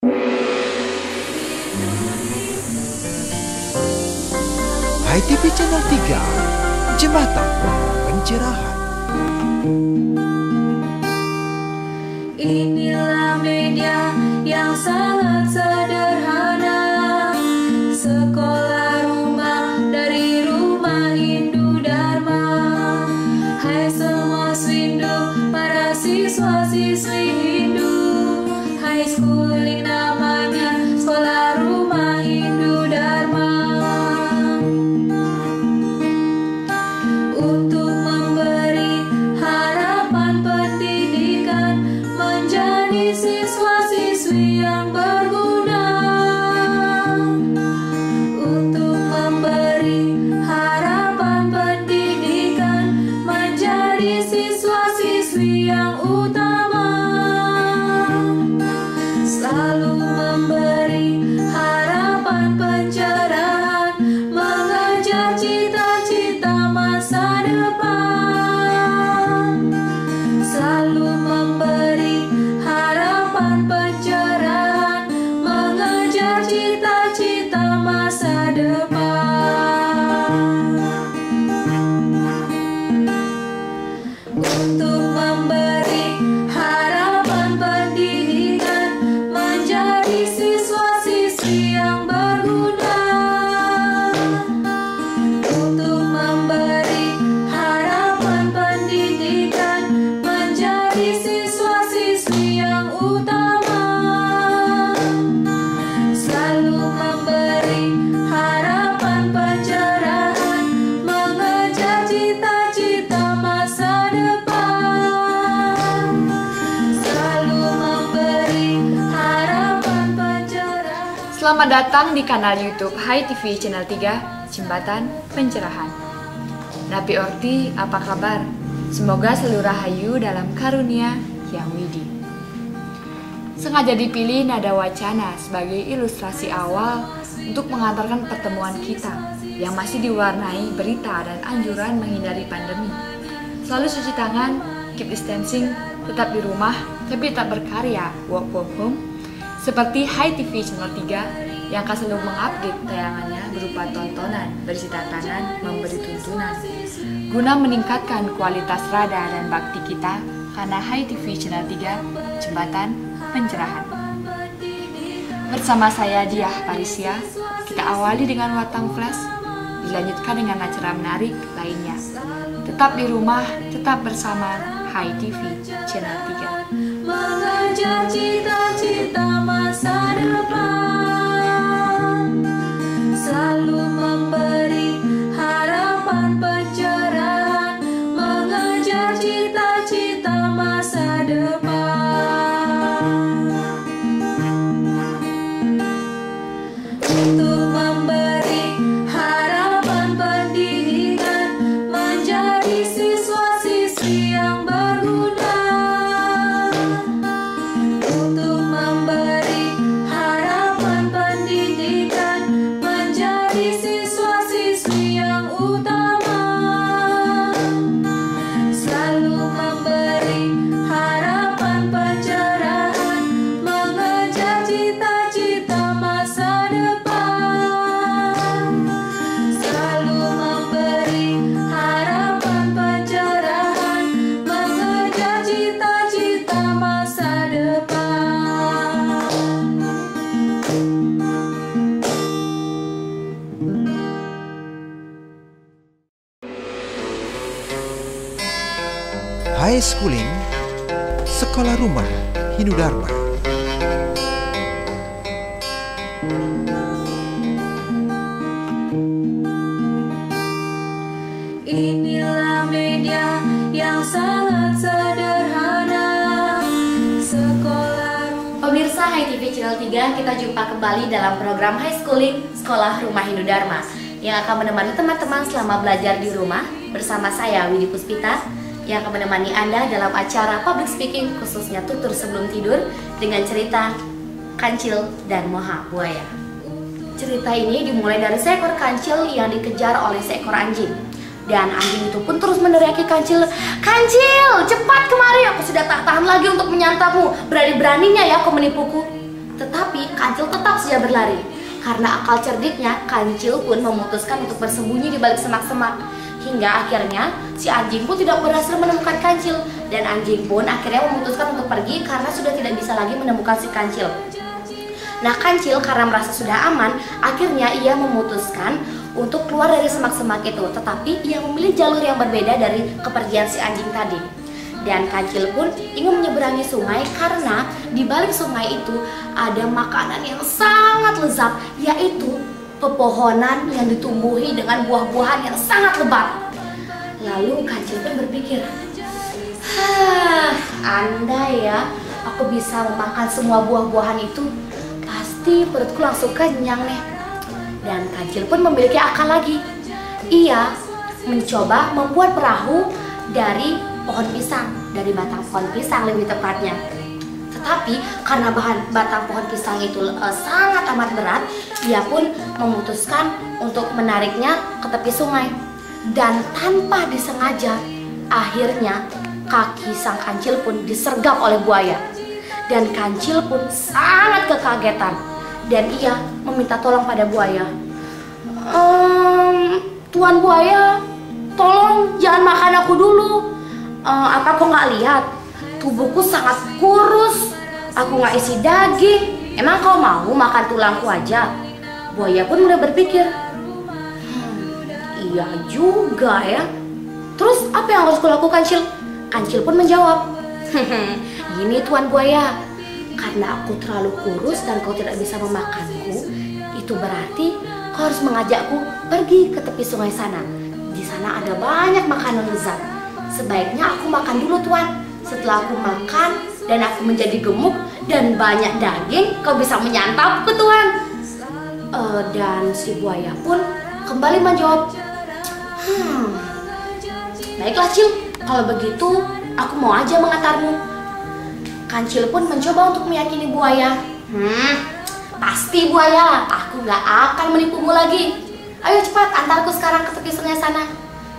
Hai TV Channel 3, Jembatan Pencerahan. Inilah media yang sangat sederhana, sekolah rumah dari Rumah Hindu Dharma. Hai semua swindu, para siswa-siswi Hindu, high schooling namanya Sekolah Rumah Hindu Dharma. Untuk memberi harapan pendidikan, menjadi siswa-siswi yang berguna. Untuk memberi harapan pendidikan, menjadi siswa-siswi yang utama. Selalu memberi harapan pencerahan, mengejar cita-cita masa depan. Selalu memberi harapan pencerahan, mengejar cita-cita masa depan. Untuk memberi harapan pendidikan, menjadi siswa-siswi yang berguna. Untuk memberi harapan pendidikan, menjadi siswa-siswi yang utama. Selalu memberi harapan pencerahan, mengejar cita-cita masa depan. Selalu memberi harapan pencerahan. Selamat datang di kanal YouTube Hai TV Channel 3, Jembatan Pencerahan. Nabi Orti, apa kabar? Semoga selalu rahayu dalam karunia yang widi. Sengaja dipilih nada wacana sebagai ilustrasi awal untuk mengantarkan pertemuan kita yang masih diwarnai berita dan anjuran menghindari pandemi. Selalu cuci tangan, keep distancing, tetap di rumah, tapi tetap berkarya, work from home. Seperti Hai TV Channel 3 yang akan selalu mengupdate tayangannya berupa tontonan, berisi tatanan, memberi tuntunan. Guna meningkatkan kualitas rada dan bakti kita, karena Hai TV Channel 3, Jembatan Pencerahan. Bersama saya Diah Parisia, kita awali dengan Watang Flash, dilanjutkan dengan acara menarik lainnya. Tetap di rumah, tetap bersama Hai TV Channel 3. Mengejar cita-cita masa depan. Selalu memberi harapan pencerahan, mengejar cita-cita masa depan. Untuk memberi harapan pendidikan, menjadi siswa-siswi yang berguna. Untuk memberi harapan pendidikan, menjadi siswa-siswi yang utama. Selalu memberi harapan pencerahan, mengejar cita-cita masa depan. Selalu memberi harapan pencerahan, mengejar cita-cita masa depan. High Schooling, Sekolah Rumah Hindu Dharma. Inilah media yang sangat sederhana, sekolah rumah. Pemirsa Hai TV Channel 3, kita jumpa kembali dalam program High Schooling Sekolah Rumah Hindu Dharma yang akan menemani teman-teman selama belajar di rumah bersama saya Widi Puspita yang akan menemani Anda dalam acara public speaking khususnya tutur sebelum tidur dengan cerita Kancil dan Moha Buaya. Cerita ini dimulai dari seekor kancil yang dikejar oleh seekor anjing. Dan anjing itu pun terus meneriaki Kancil, "Kancil, cepat kemari, aku sudah tak tahan lagi untuk menyantapmu. Berani-beraninya ya kau menipuku." Tetapi Kancil tetap saja berlari. Karena akal cerdiknya, Kancil pun memutuskan untuk bersembunyi di balik semak-semak. Hingga akhirnya si anjing pun tidak berhasil menemukan Kancil. Dan anjing pun akhirnya memutuskan untuk pergi karena sudah tidak bisa lagi menemukan si Kancil. Nah, Kancil karena merasa sudah aman, akhirnya ia memutuskan untuk keluar dari semak-semak itu. Tetapi ia memilih jalur yang berbeda dari kepergian si anjing tadi. Dan Kancil pun ingin menyeberangi sungai karena di balik sungai itu ada makanan yang sangat lezat, yaitu pepohonan yang ditumbuhi dengan buah-buahan yang sangat lebat. Lalu Kancil pun berpikir, andai ya aku bisa memakan semua buah-buahan itu, pasti perutku langsung kenyang nih. Dan Kancil pun memiliki akal lagi. Ia mencoba membuat perahu dari pohon pisang, dari batang pohon pisang lebih tepatnya. Tetapi karena batang pohon pisang itu sangat amat berat, ia pun memutuskan untuk menariknya ke tepi sungai. Dan tanpa disengaja, akhirnya kaki sang Kancil pun disergap oleh buaya. Dan Kancil pun sangat kekagetan. Dan ia meminta tolong pada buaya. Tuan buaya, tolong jangan makan aku dulu. Apa kau nggak lihat? Tubuhku sangat kurus. Aku nggak isi daging. Emang kau mau makan tulangku aja? Buaya pun mulai berpikir, iya juga ya. Terus apa yang harus kulakukan, Cil? Kancil pun menjawab, gini Tuan buaya, karena aku terlalu kurus dan kau tidak bisa memakanku, itu berarti kau harus mengajakku pergi ke tepi sungai sana. Di sana ada banyak makanan lezat. Sebaiknya aku makan dulu Tuan. Setelah aku makan dan aku menjadi gemuk dan banyak daging, kau bisa menyantapku Tuan. Dan si buaya pun kembali menjawab, baiklah Cil, kalau begitu aku mau aja mengantarmu. Kancil pun mencoba untuk meyakini buaya. Pasti buaya, aku gak akan menipumu lagi. Ayo cepat, antarku sekarang ke tepi sungai sana.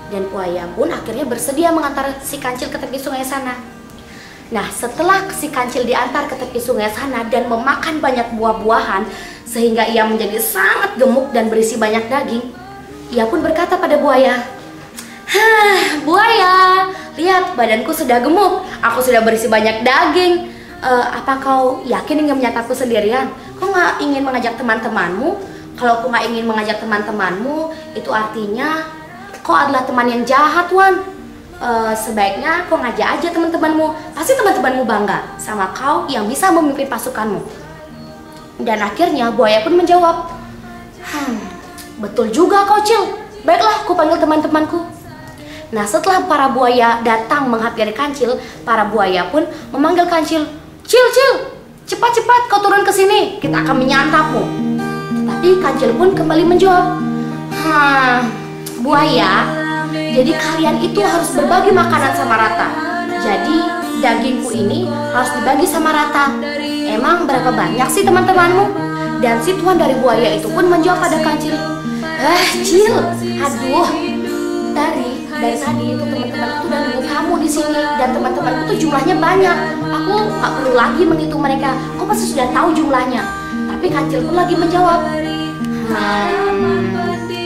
Dan buaya pun akhirnya bersedia mengantar si Kancil ke tepi sungai sana. Nah, setelah si Kancil diantar ke tepi sungai sana dan memakan banyak buah-buahan sehingga ia menjadi sangat gemuk dan berisi banyak daging, ia pun berkata pada buaya, buaya, lihat badanku sudah gemuk, aku sudah berisi banyak daging. Apa kau yakin ingin menyantapku sendirian? Kau nggak ingin mengajak teman-temanmu? Kalau kau nggak ingin mengajak teman-temanmu, itu artinya kau adalah teman yang jahat, Tuan. Sebaiknya kau ngajak aja teman-temanmu. Pasti teman-temanmu bangga sama kau yang bisa memimpin pasukanmu. Dan akhirnya buaya pun menjawab, betul juga kau Cil. Baiklah, aku panggil teman-temanku. Nah, setelah para buaya datang menghampiri Kancil, para buaya pun memanggil Kancil. Cil, cepat-cepat kau turun ke sini, kita akan menyantapmu. Tapi Kancil pun kembali menjawab, buaya, jadi kalian itu harus berbagi makanan sama rata. Jadi dagingku ini harus dibagi sama rata. Emang berapa banyak sih teman-temanmu? Dan si tuan dari buaya itu pun menjawab pada Kancil, Cil, aduh, dari tadi itu teman-temanku udah nunggu kamu di sini dan teman-temanku tuh jumlahnya banyak. Aku nggak perlu lagi menghitung mereka. Kau pasti sudah tahu jumlahnya. Tapi Kancil pun lagi menjawab,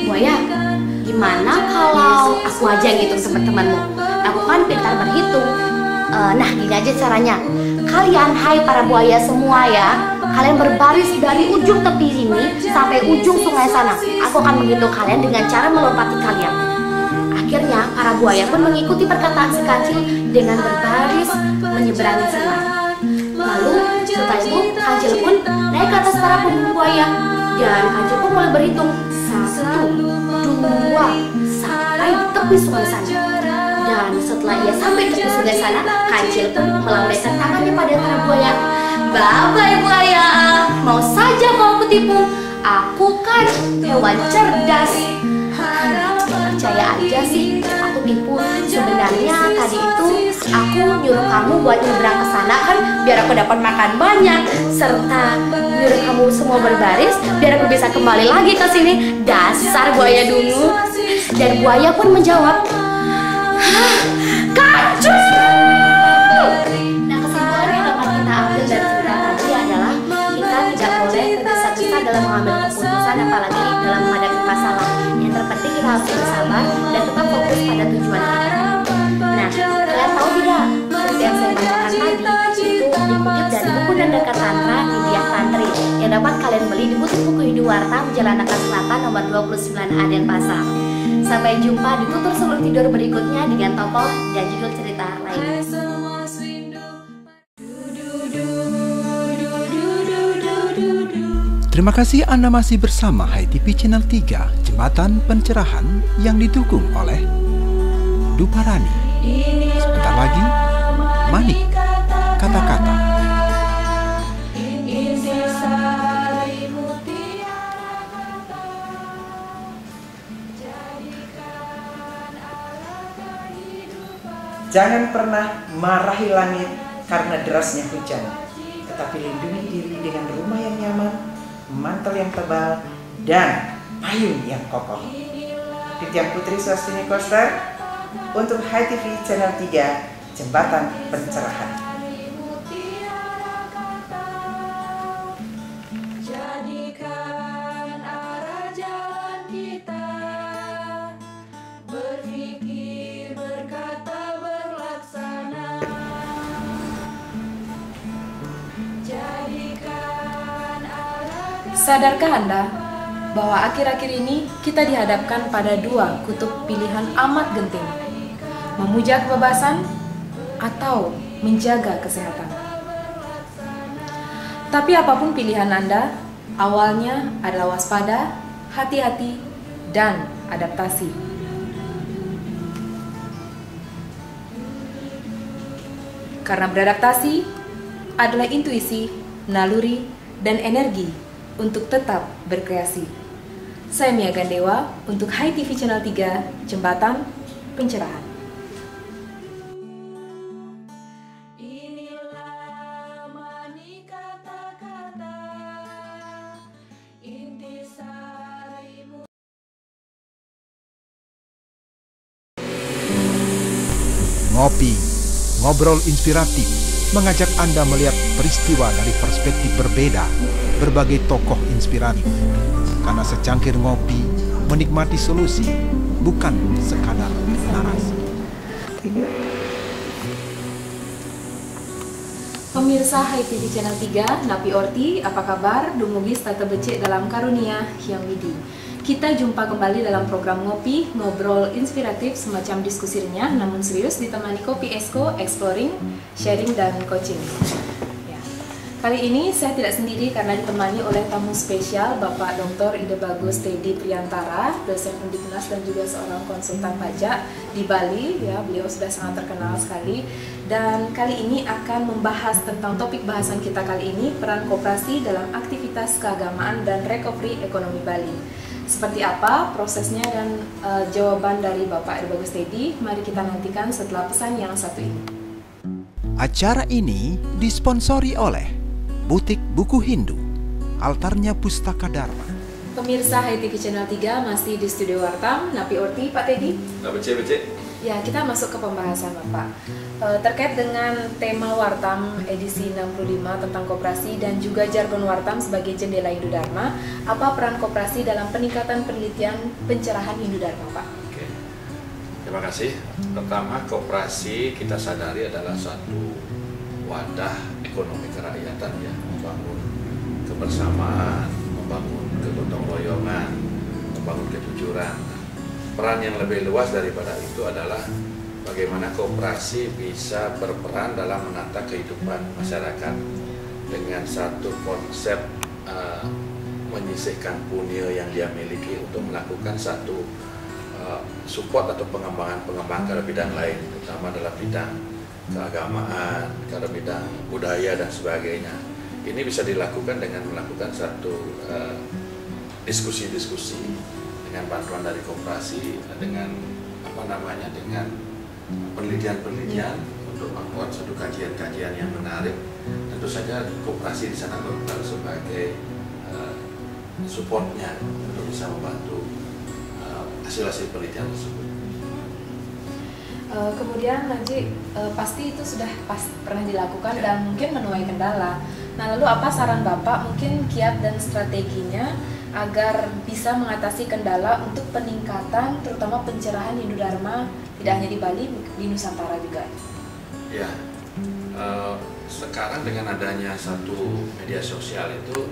buaya, gimana kalau aku aja ngitung teman-temanmu? Aku kan pintar berhitung. Nah, gini aja caranya. Kalian, hai para buaya semua ya, kalian berbaris dari ujung tepi ini sampai ujung sungai sana. Aku akan menghitung kalian dengan cara melompati kalian. Akhirnya para buaya pun mengikuti perkataan si Kancil dengan berbaris menyeberangi sungai. Lalu setelah itu Kancil pun naik ke atas para punggung buaya dan Kancil pun mulai berhitung 1, 2 sampai di tepi sungai sana. Dan setelah ia sampai di tepi sungai sana, Kancil pun melambaikan tangannya pada para buaya. Bye-bye buaya, mau saja kau kutipu, aku kan hewan cerdas. Percaya aja sih, aku tipu. Sebenarnya tadi itu aku nyuruh kamu buat nyebrang ke sana kan biar aku dapat makan banyak, serta nyuruh kamu semua berbaris biar aku bisa kembali lagi ke sini. Dasar buaya dungu. Dan buaya pun menjawab, Kancil! Nah, kesimpulan yang dapat kita ambil dari cerita tadi adalah kita tidak boleh mengambil keputusan apalagi dalam menghadapi masalah. Yang terpenting kita harus bersabar dan tetap fokus pada tujuan kita. Nah, kalian tahu tidak, seperti yang saya bacakan tadi itu dikutip dari buku Dandaka Tantra Didiah Tantri yang dapat kalian beli di butik buku Hindu Warta Jalan Nangka Selatan nomor 29A Denpasar. Sampai jumpa di tutur sebelum tidur berikutnya dengan tokoh dan judul cerita lain. Terima kasih Anda masih bersama HiTV Channel 3, Jembatan Pencerahan yang didukung oleh Duparani. Sebentar lagi, Manik, kata-kata. Jangan pernah marahi langit karena derasnya hujan, tetapi lindungi diri dengan rumah yang nyaman, mantel yang tebal, dan payung yang kokoh. Titian Putri Swastini Koster untuk HiTV Channel 3, Jembatan Pencerahan. Jadikan arah jalan kita, berpikir, berkata, berlaksana. Jadikan arah. Sadarkah Anda bahwa akhir-akhir ini kita dihadapkan pada dua kutub pilihan amat genting, memuja kebebasan atau menjaga kesehatan. Tapi apapun pilihan Anda, awalnya adalah waspada, hati-hati, dan adaptasi. Karena beradaptasi adalah intuisi, naluri, dan energi untuk tetap berkreasi. Saya Mia Gandewa untuk HiTV Channel 3, Jembatan Pencerahan. Inilah manik kata-kata, intisarimu. Ngopi, ngobrol inspiratif, mengajak Anda melihat peristiwa dari perspektif berbeda, berbagai tokoh inspiratif. Karena secangkir ngopi, menikmati solusi, bukan sekadar narasi. Pemirsa HiTV Channel 3, Napi Orti, apa kabar? Dumugis tata becek dalam karunia yang widi. Kita jumpa kembali dalam program Ngopi, ngobrol inspiratif semacam diskusi renyah namun serius ditemani kopi esko, exploring, sharing, dan coaching. Ya. Kali ini saya tidak sendiri karena ditemani oleh tamu spesial Bapak Dr. Ide Bagus Teddy Priantara, dosen Undipnas dan juga seorang konsultan pajak di Bali. Ya, beliau sudah sangat terkenal sekali. Dan kali ini akan membahas tentang topik bahasan kita kali ini, peran koperasi dalam aktivitas keagamaan dan recovery ekonomi Bali. Seperti apa prosesnya dan jawaban dari Bapak Ide Bagus Teddy, mari kita nantikan setelah pesan yang satu ini. Acara ini disponsori oleh Butik Buku Hindu, Altarnya Pustaka Dharma. Pemirsa HiTV Channel 3 masih di Studio Wartam, Napi Orti, Pak Teddy. Becek. Ya, kita masuk ke pembahasan Bapak. Terkait dengan tema Wartam edisi 65 tentang koperasi dan juga jargon Wartam sebagai jendela Hindu Dharma, apa peran koperasi dalam peningkatan penelitian pencerahan Hindu Dharma, Pak? Oke. Terima kasih. Pertama, koperasi kita sadari adalah satu wadah ekonomi kerakyatan ya, membangun kebersamaan, membangun kegotong royongan, membangun kejujuran. Peran yang lebih luas daripada itu adalah bagaimana koperasi bisa berperan dalam menata kehidupan masyarakat dengan satu konsep menyisihkan punya yang dia miliki untuk melakukan satu support atau pengembangan pada bidang lain, terutama dalam bidang keagamaan, pada bidang budaya dan sebagainya. Ini bisa dilakukan dengan melakukan satu diskusi-diskusi dengan bantuan dari koperasi, dengan dengan penelitian-penelitian untuk membuat suatu kajian-kajian yang menarik. Tentu saja koperasi di sana berperan sebagai supportnya untuk bisa membantu hasil-hasil penelitian tersebut. Kemudian nanti pasti itu sudah pernah dilakukan dan mungkin menuai kendala. Nah, lalu apa saran Bapak mungkin kiat dan strateginya agar bisa mengatasi kendala untuk peningkatan terutama pencerahan Hindu Dharma tidak hanya di Bali, di Nusantara juga? Ya, sekarang dengan adanya satu media sosial itu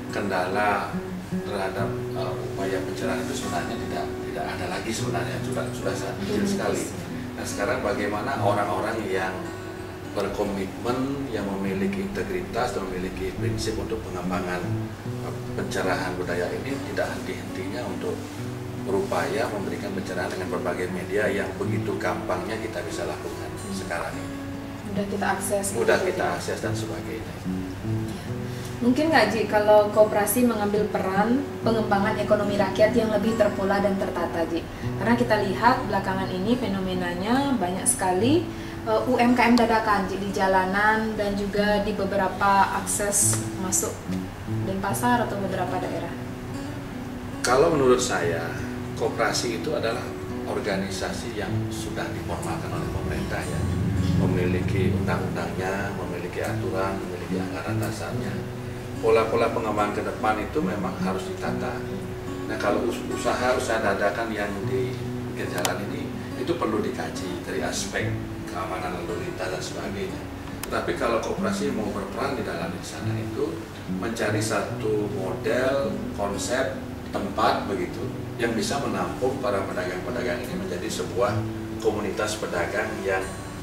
kendala terhadap upaya pencerahan itu sebenarnya tidak ada lagi sebenarnya, sudah sangat kecil sekali. Nah sekarang bagaimana orang-orang yang berkomitmen, yang memiliki integritas dan memiliki prinsip untuk pengembangan pencerahan budaya ini tidak henti-hentinya untuk berupaya memberikan pencerahan dengan berbagai media yang begitu gampangnya kita bisa lakukan sekarang ini. Mudah kita akses dan sebagainya. Mungkin nggak Ji, kalau koperasi mengambil peran pengembangan ekonomi rakyat yang lebih terpola dan tertata Ji? Karena kita lihat belakangan ini fenomenanya banyak sekali UMKM dadakan Ji, di jalanan dan juga di beberapa akses masuk Denpasar atau beberapa daerah. Kalau menurut saya, koperasi itu adalah organisasi yang sudah diformalkan oleh pemerintah ya, memiliki undang-undangnya, memiliki aturan, memiliki anggaran dasarnya. Pola-pola pengembangan ke depan itu memang harus ditata. Nah kalau usaha dadakan yang di pinggir jalan ini itu perlu dikaji dari aspek keamanan lalu lintas dan sebagainya. Tetapi kalau koperasi mau berperan di dalam di sana itu mencari satu model, konsep, tempat begitu yang bisa menampung para pedagang-pedagang ini menjadi sebuah komunitas pedagang yang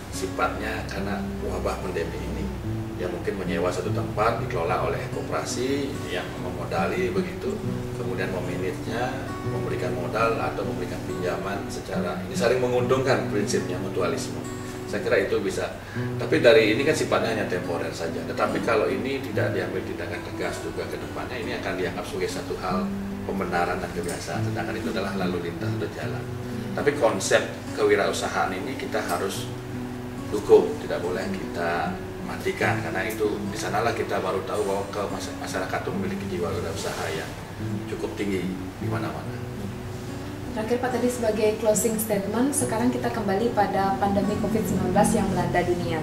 sifatnya karena wabah pandemi ini yang mungkin menyewa satu tempat dikelola oleh koperasi yang memodali begitu, kemudian memanagenya, memberikan modal atau memberikan pinjaman secara ini saling menguntungkan, prinsipnya mutualisme. Saya kira itu bisa. Tapi dari ini kan sifatnya hanya temporer saja. Tetapi kalau ini tidak diambil tindakan tegas juga ke depannya, ini akan dianggap sebagai satu hal pembenaran dan kebiasaan. Sedangkan itu adalah lalu lintas atau jalan. Tapi konsep kewirausahaan ini kita harus dukung, tidak boleh kita matikan, karena itu di sanalah kita baru tahu bahwa masyarakat itu memiliki jiwa wirausaha yang cukup tinggi di mana-mana. Terakhir Pak, tadi sebagai closing statement, sekarang kita kembali pada pandemi COVID-19 yang melanda dunia.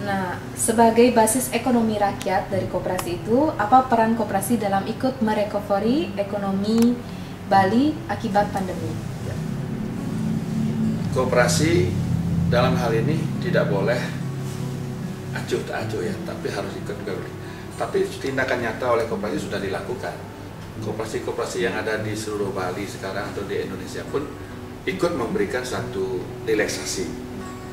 Nah, sebagai basis ekonomi rakyat dari koperasi itu, apa peran koperasi dalam ikut merecovery ekonomi Bali akibat pandemi? Koperasi dalam hal ini tidak boleh acuh tak acuh ya, tapi harus ikut juga. Tapi tindakan nyata oleh koperasi sudah dilakukan. Koperasi-koperasi yang ada di seluruh Bali sekarang atau di Indonesia pun ikut memberikan satu relaksasi,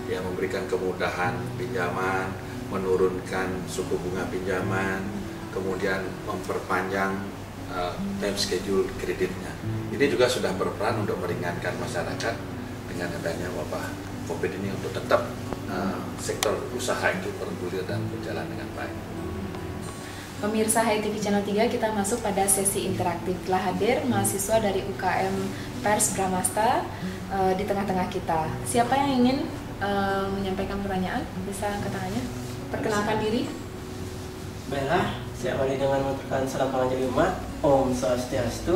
ya, memberikan kemudahan pinjaman, menurunkan suku bunga pinjaman, kemudian memperpanjang time schedule kreditnya. Ini juga sudah berperan untuk meringankan masyarakat dengan adanya wabah COVID ini untuk tetap sektor usaha itu bergulir dan berjalan dengan baik. Pemirsa HiTV Channel 3, kita masuk pada sesi interaktif. Telah hadir mahasiswa dari UKM Pers Bramasta di tengah-tengah kita. Siapa yang ingin menyampaikan pertanyaan? Bisa angkat tangannya. Perkenalkan diri. Baiklah, saya awali dengan mengucapkan salam penganjali umat. Om Swastiastu.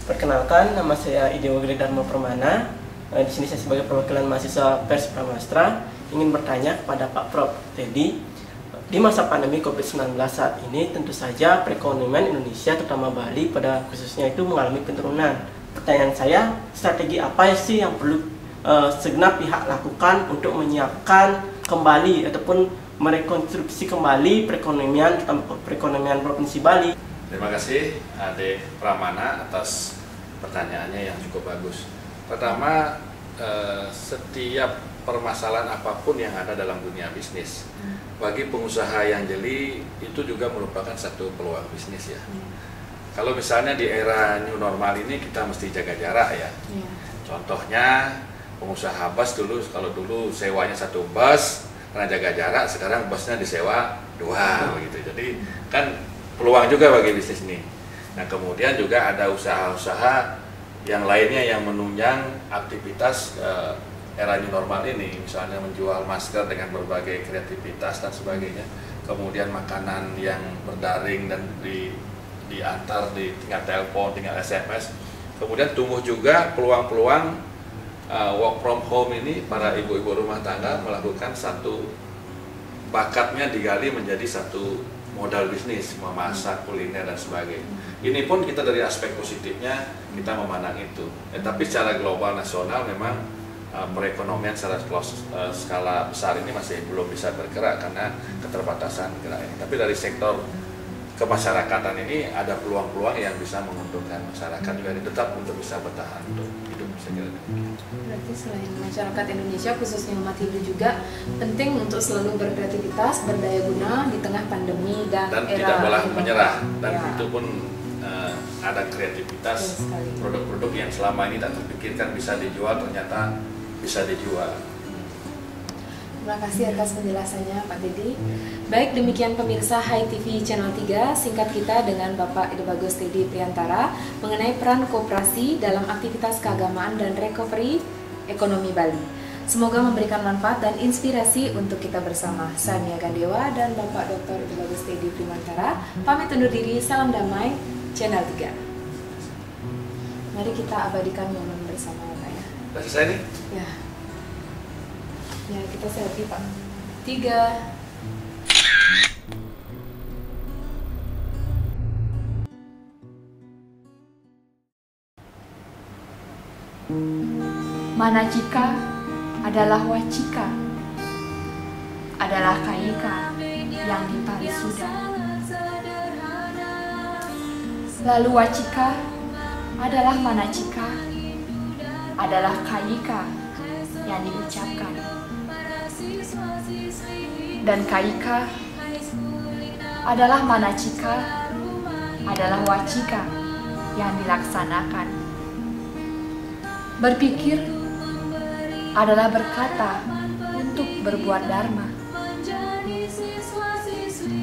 Perkenalkan, nama saya Idewa Gede Dharma Permana. Di sini saya sebagai perwakilan mahasiswa Pers Bramastra ingin bertanya kepada Pak Prof. Teddy, di masa pandemi COVID-19 saat ini tentu saja perekonomian Indonesia terutama Bali pada khususnya itu mengalami penurunan. Pertanyaan saya, strategi apa sih yang perlu segenap pihak lakukan untuk menyiapkan kembali ataupun merekonstruksi kembali perekonomian terutama perekonomian Provinsi Bali? Terima kasih Ade Pramana atas pertanyaannya yang cukup bagus. Pertama, setiap permasalahan apapun yang ada dalam dunia bisnis, bagi pengusaha yang jeli itu juga merupakan satu peluang bisnis ya. Kalau misalnya di era new normal ini kita mesti jaga jarak ya. Contohnya pengusaha bus dulu, kalau dulu sewanya satu bus karena jaga jarak, sekarang busnya disewa dua begitu. Jadi kan peluang juga bagi bisnis ini. Nah kemudian juga ada usaha-usaha yang lainnya yang menunjang aktivitas era new normal ini, misalnya menjual masker dengan berbagai kreativitas dan sebagainya, kemudian makanan yang berdaring dan diantar di tinggal telepon, tinggal SMS, kemudian tumbuh juga peluang-peluang work from home ini, para ibu-ibu rumah tangga melakukan satu bakatnya digali menjadi satu modal bisnis, memasak, kuliner dan sebagainya. Ini pun kita dari aspek positifnya kita memandang itu. Tapi secara global nasional memang perekonomian secara skala besar ini masih belum bisa bergerak karena keterbatasan gerak ini. Tapi dari sektor kemasyarakatan ini ada peluang-peluang yang bisa menguntungkan masyarakat juga tetap untuk bisa bertahan untuk hidup, saya kira demikian. Berarti selain masyarakat Indonesia khususnya umat Hindu juga penting untuk selalu berkreativitas, berdaya guna di tengah pandemi dan era tidak boleh menyerah, dan ya. itu pun ada kreativitas, produk-produk yang selama ini tak terpikirkan bisa dijual ternyata bisa dijual. Terima kasih atas penjelasannya Pak Dedi. Baik, demikian pemirsa Hai TV Channel 3, singkat kita dengan Bapak Ide Bagus Dedi Priantara mengenai peran koperasi dalam aktivitas keagamaan dan recovery ekonomi Bali. Semoga memberikan manfaat dan inspirasi untuk kita bersama. Saya Nia Gandewa dan Bapak Dr. Ide Bagus Dedi Priantara pamit undur diri, salam damai Channel 3. Mari kita abadikan momen bersama Pak ya. Sudah selesai nih? Ya. Ya, kita selfie Pak. 3. Manacika adalah wacika, adalah kaika yang ditarik sudah. Lalu wacika adalah manacika, adalah kaika yang diucapkan. Dan kaika adalah manacika, adalah wacika yang dilaksanakan. Berpikir adalah berkata untuk berbuat dharma.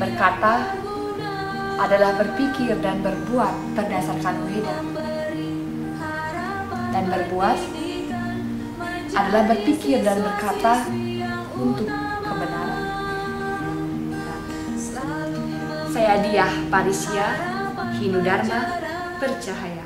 Berkata adalah berpikir dan berbuat berdasarkan Weda. Dan berbuat adalah berpikir dan berkata untuk kebenaran. Saya Diah Parisya, Hindu Dharma Bercahaya.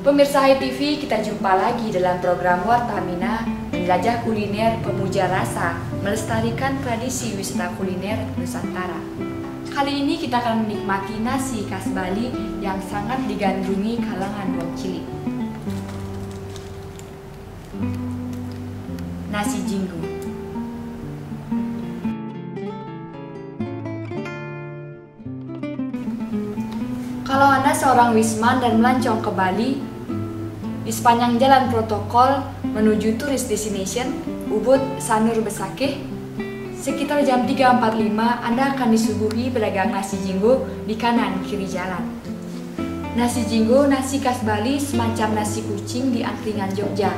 Pemirsa Hai TV, kita jumpa lagi dalam program Wartamina, menjelajah kuliner pemuja rasa, melestarikan tradisi wisata kuliner Nusantara. Kali ini kita akan menikmati nasi khas Bali yang sangat digandrungi kalangan wong cilik. Nasi jinggo. Kalau Anda seorang wisman dan melancong ke Bali, di sepanjang jalan protokol menuju tourist destination Ubud Sanur Besakeh, sekitar jam 3.45 Anda akan disuguhi pedagang nasi jinggo di kanan kiri jalan. Nasi jinggo nasi khas Bali semacam nasi kucing di angkringan Jogja.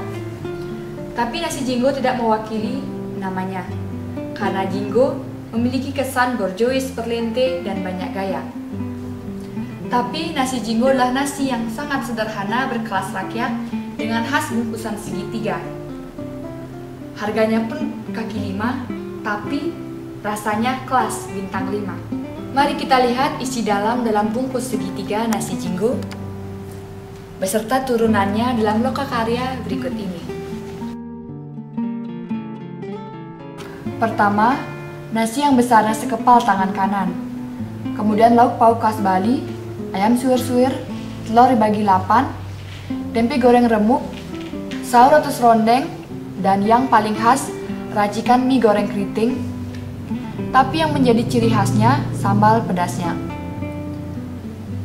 Tapi nasi jinggo tidak mewakili namanya, karena jinggo memiliki kesan borjois, perlente, dan banyak gaya. Tapi nasi jinggo adalah nasi yang sangat sederhana berkelas rakyat dengan khas bungkusan segitiga. Harganya pun kaki 5, tapi rasanya kelas bintang 5. Mari kita lihat isi dalam bungkus segitiga nasi jinggo beserta turunannya dalam lokakarya berikut ini. Pertama, nasi yang besarnya sekepal tangan kanan. Kemudian lauk pauk khas Bali, ayam suwir-suwir, telur dibagi 8, tempe goreng remuk, saur atau serondeng, dan yang paling khas, racikan mie goreng keriting. Tapi yang menjadi ciri khasnya, sambal pedasnya.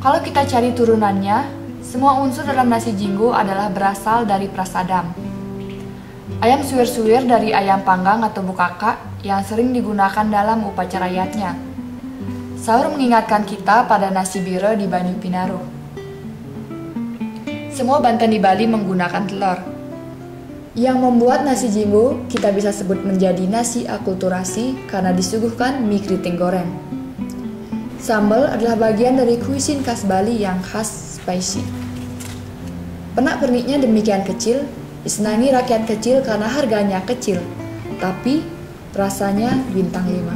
Kalau kita cari turunannya, semua unsur dalam nasi jinggo adalah berasal dari prasadam. Ayam suwir-suwir dari ayam panggang atau bukaka yang sering digunakan dalam upacara yatnya. Saur mengingatkan kita pada nasi bira di Banyu Pinaro. Semua Banten di Bali menggunakan telur. Yang membuat nasi jinggo kita bisa sebut menjadi nasi akulturasi karena disuguhkan mie keriting goreng. Sambal adalah bagian dari kuisin khas Bali yang khas spicy. Pernak-perniknya demikian kecil, disenangi rakyat kecil karena harganya kecil, tapi rasanya bintang 5.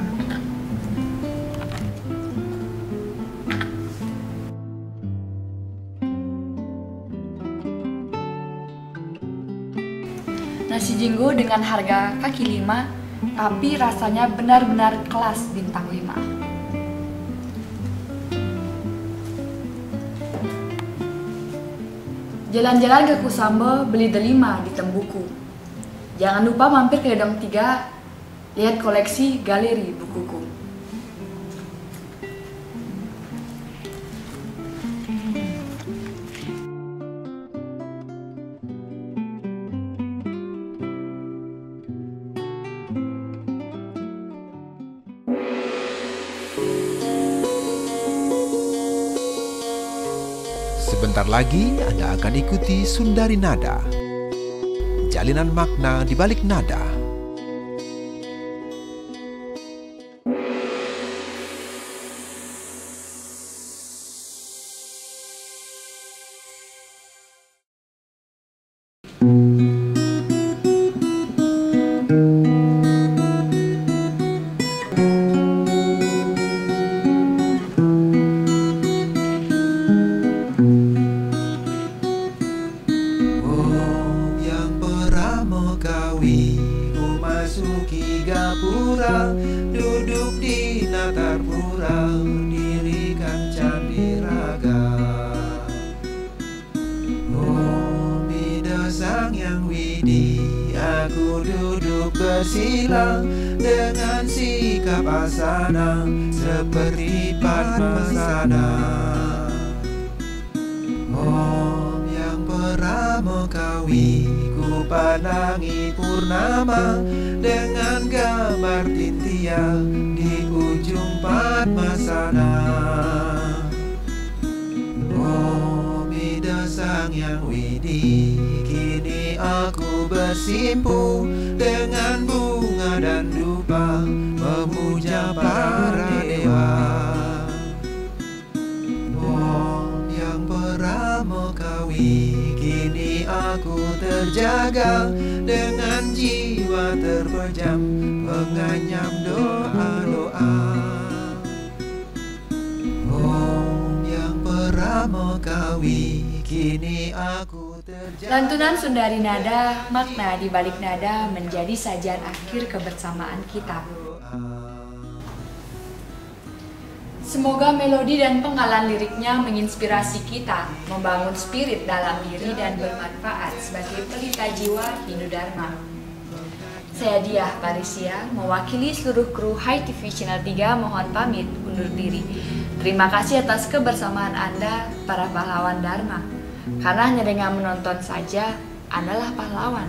Jinggo dengan harga kaki 5, tapi rasanya benar-benar kelas bintang 5. Jalan-jalan ke Kusambo, beli delima di Tembuku. Jangan lupa mampir ke Dong 3, lihat koleksi galeri bukuku. Sebentar lagi Anda akan ikuti Sundari Nada. Jalinan makna di balik nada. Masuki gapura, duduk di natarpura, dirikan candi raga. Oh Mida Sang Yang Widi, aku duduk bersila dengan sikap asana seperti Padmasana. Om Yang Pramokawi, ku pandangi purnama dengan gambar tintia di ujung Padmasana. Oh Mida Sang Yang Widi, kini aku bersimpu dengan bunga dan dupa memuja para dewa. Om Yang Pramokawi, kini aku terjaga dengan jiwa terpejam menganyam doa-doa. Om Yang Pramokawi, kini aku terjaga. Lantunan Sundari Nada, makna di balik nada menjadi sajian akhir kebersamaan kita. Semoga melodi dan penggalan liriknya menginspirasi kita, membangun spirit dalam diri dan bermanfaat sebagai pelita jiwa Hindu Dharma. Saya Diah Parisia, mewakili seluruh kru Hai TV Channel 3 mohon pamit undur diri. Terima kasih atas kebersamaan Anda, para pahlawan Dharma. Karena hanya dengan menonton saja, Andalah pahlawan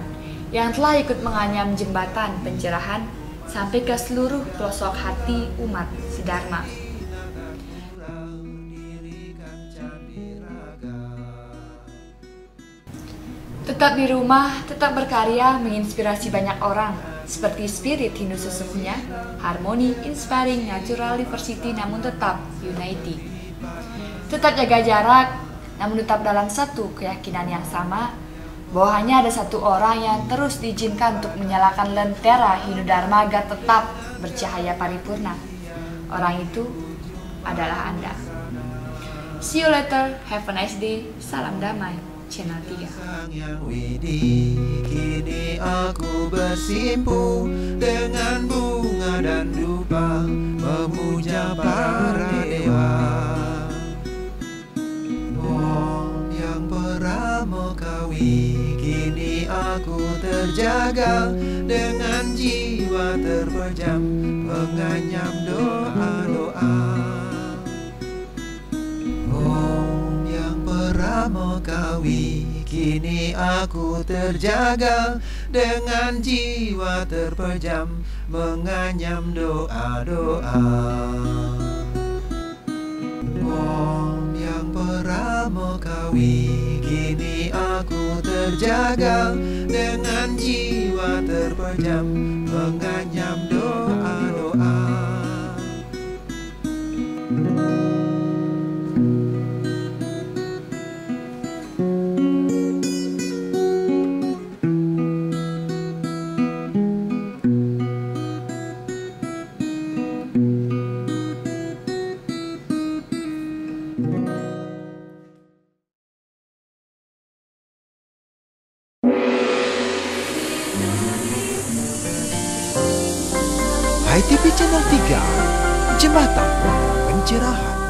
yang telah ikut menganyam jembatan pencerahan sampai ke seluruh pelosok hati umat sedharma. Tetap di rumah, tetap berkarya, menginspirasi banyak orang, seperti spirit Hindu sesungguhnya, harmoni, inspiring, natural diversity, namun tetap unity. Tetap jaga jarak, namun tetap dalam satu keyakinan yang sama, bahwa hanya ada satu orang yang terus diizinkan untuk menyalakan lentera Hindu Dharma agar tetap bercahaya paripurna. Orang itu adalah Anda. See you later, have a nice day, salam damai. Channel 3. Sang Yang Widi, kini aku bersimpu dengan bunga dan dupa memuja para dewa. Om Yang Pramokawi, kini aku terjaga dengan jiwa terpejam menganyam doa-doa. Om Yang Pramokawi, kini aku terjaga dengan jiwa terpejam menganyam doa-doa. Om Yang Pramokawi, kini aku terjaga dengan jiwa terpejam menganyam doa-doa. HiTV Channel 3, Jembatan Pencerahan.